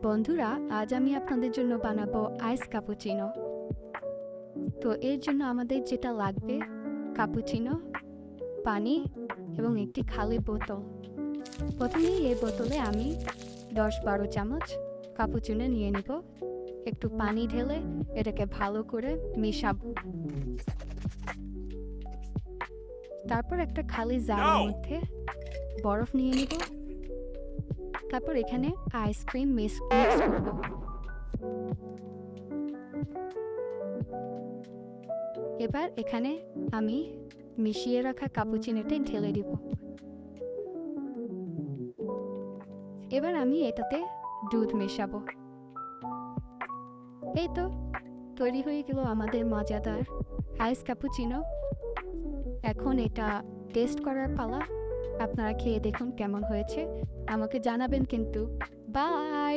বন্ধুরা, আজ আমি আপনাদের জন্য বানাবো আইস কাপুচিনো। তো এর জন্য আমাদের যেটা লাগবে কাপুচিনো, পানি এবং একটি খালি বোতল। প্রথমেই এই বোতলে আমি 10-12 চামচ কাপুচিনো নিয়ে নিব। একটু পানি ঢেলে এটাকে ভালো করে মেশাবো। তারপর একটা খালি জারের মধ্যে বরফ নিয়ে নিব। তারপর এখানে আইসক্রিম মিক্স করব। এবার এখানে আমি মিশিয়ে রাখা কাপুচিনোটা ঢেলে দিব। এবার আমি এটাতে দুধ মেশাবো। এই তো তৈরি হয়ে গেল আমাদের মজাদার আইস কাপুচিনো। এখন এটা টেস্ট করার পালা। আপনারা খেয়ে দেখুন কেমন হয়েছে, আমাকে জানাবেন কিন্তু। বাই।